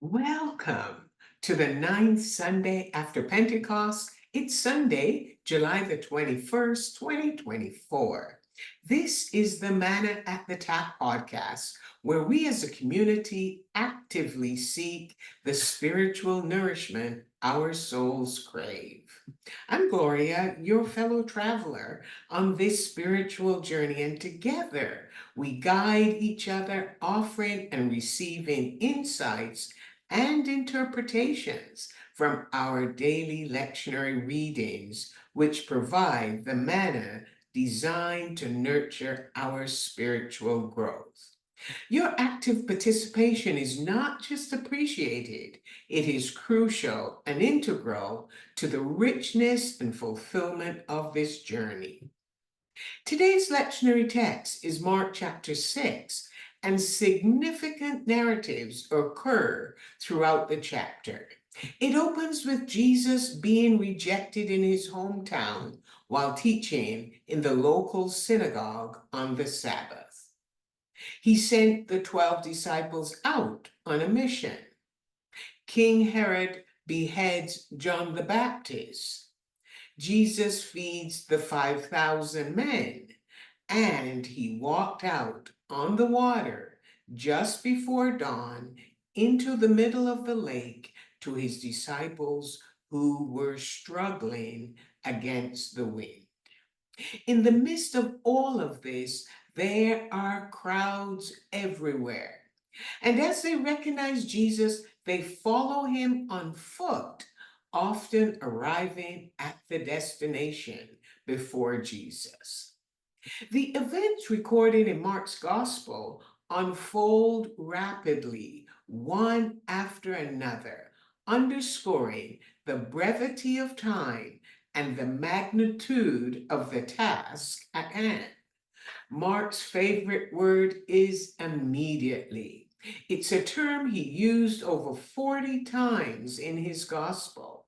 Welcome to the ninth Sunday after Pentecost. It's Sunday, July the 21st, 2024. This is the Manna at the Tap podcast, where we as a community actively seek the spiritual nourishment our souls crave. I'm Gloria, your fellow traveler on this spiritual journey, and together we guide each other, offering and receiving insights and interpretations from our daily lectionary readings, which provide the manna designed to nurture our spiritual growth. Your active participation is not just appreciated, it is crucial and integral to the richness and fulfillment of this journey. Today's lectionary text is Mark chapter 6, and significant narratives occur throughout the chapter. It opens with Jesus being rejected in his hometown while teaching in the local synagogue on the Sabbath. He sent the 12 disciples out on a mission. King Herod beheads John the Baptist. Jesus feeds the 5,000 men, and he walked out on the water just before dawn into the middle of the lake to his disciples who were struggling against the wind. In the midst of all of this, there are crowds everywhere. And as they recognize Jesus, they follow him on foot, often arriving at the destination before Jesus. The events recorded in Mark's Gospel unfold rapidly, one after another, underscoring the brevity of time and the magnitude of the task at hand. Mark's favorite word is immediately. It's a term he used over 40 times in his gospel.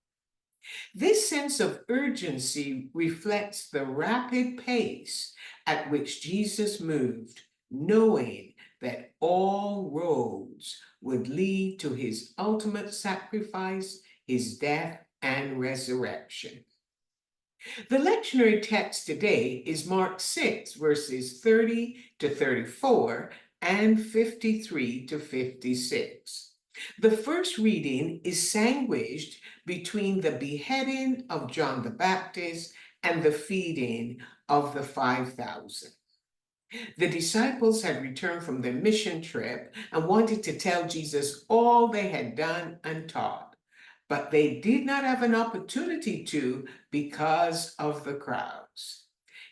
This sense of urgency reflects the rapid pace at which Jesus moved, knowing that all roads would lead to his ultimate sacrifice, his death, and resurrection. The lectionary text today is Mark 6, verses 30 to 34 and 53 to 56. The first reading is sandwiched between the beheading of John the Baptist and the feeding of the 5,000. The disciples had returned from their mission trip and wanted to tell Jesus all they had done and taught, but they did not have an opportunity to because of the crowds.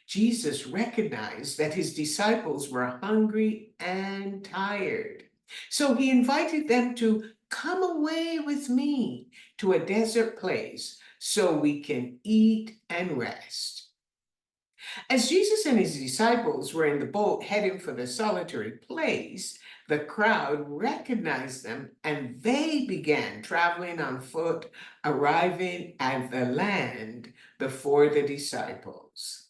Jesus recognized that his disciples were hungry and tired. So he invited them to come away with me to a desert place so we can eat and rest. As Jesus and his disciples were in the boat heading for the solitary place, the crowd recognized them and they began traveling on foot, arriving at the land before the disciples.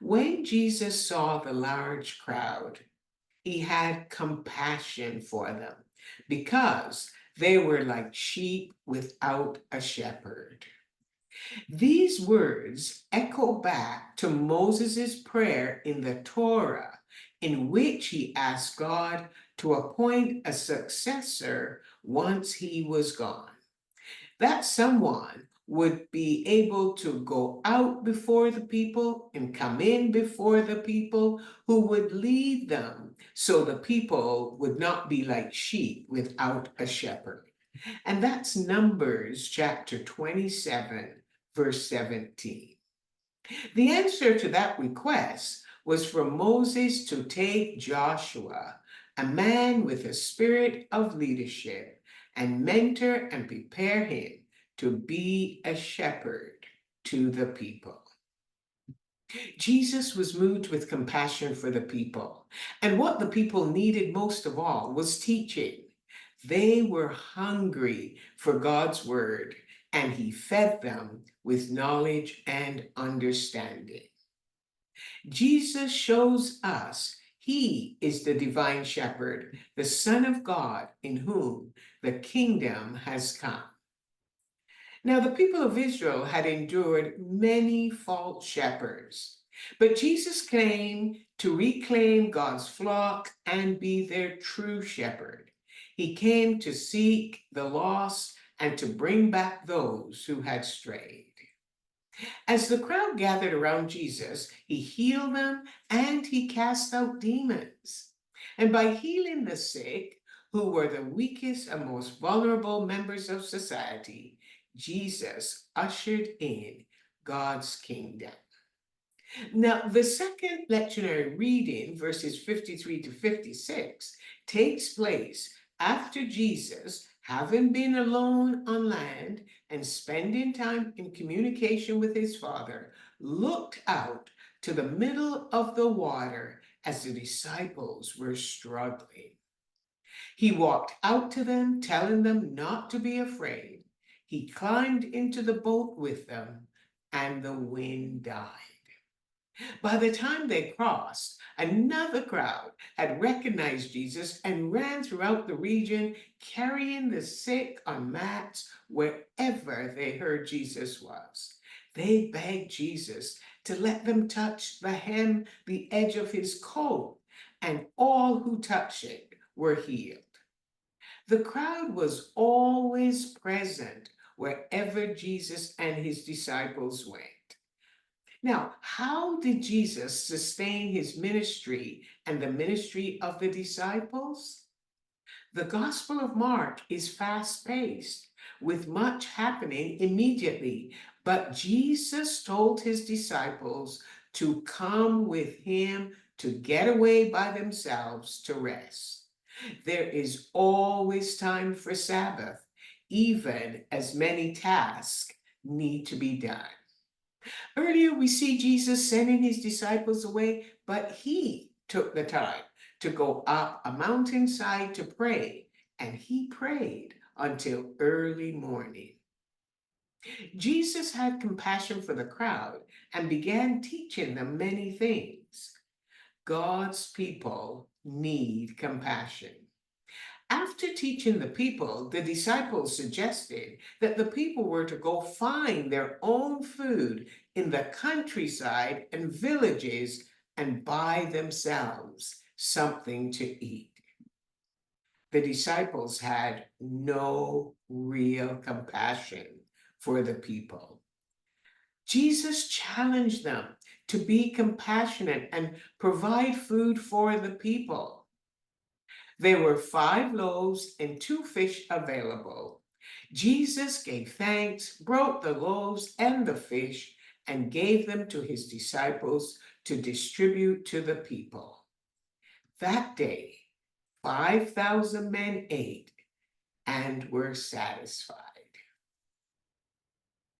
When Jesus saw the large crowd, he had compassion for them because they were like sheep without a shepherd. These words echo back to Moses' prayer in the Torah, in which he asked God to appoint a successor once he was gone. That someone would be able to go out before the people and come in before the people, who would lead them so the people would not be like sheep without a shepherd. And that's Numbers chapter 27, verse 17. The answer to that request was for Moses to take Joshua, a man with a spirit of leadership, and mentor and prepare him to be a shepherd to the people. Jesus was moved with compassion for the people, and what the people needed most of all was teaching. They were hungry for God's word, and he fed them with knowledge and understanding. Jesus shows us He is the divine shepherd, the Son of God, in whom the kingdom has come. Now, the people of Israel had endured many false shepherds, but Jesus came to reclaim God's flock and be their true shepherd. He came to seek the lost and to bring back those who had strayed. As the crowd gathered around Jesus, he healed them and he cast out demons. And by healing the sick, who were the weakest and most vulnerable members of society, Jesus ushered in God's kingdom. Now, the second lectionary reading, verses 53 to 56, takes place after Jesus, having been alone on land and spending time in communication with his Father, looked out to the middle of the water as the disciples were struggling. He walked out to them, telling them not to be afraid. He climbed into the boat with them, and the wind died. By the time they crossed, another crowd had recognized Jesus and ran throughout the region, carrying the sick on mats wherever they heard Jesus was. They begged Jesus to let them touch the edge of his coat, and all who touched it were healed. The crowd was always present wherever Jesus and his disciples went. Now, how did Jesus sustain his ministry and the ministry of the disciples? The Gospel of Mark is fast paced, with much happening immediately, but Jesus told his disciples to come with him to get away by themselves to rest. There is always time for Sabbath, even as many tasks need to be done. Earlier, we see Jesus sending his disciples away, but he took the time to go up a mountainside to pray, and he prayed until early morning. Jesus had compassion for the crowd and began teaching them many things. God's people need compassion. After teaching the people, the disciples suggested that the people were to go find their own food in the countryside and villages and buy themselves something to eat. The disciples had no real compassion for the people. Jesus challenged them to be compassionate and provide food for the people. There were 5 loaves and 2 fish available. Jesus gave thanks, broke the loaves and the fish, and gave them to his disciples to distribute to the people. That day, 5,000 men ate and were satisfied.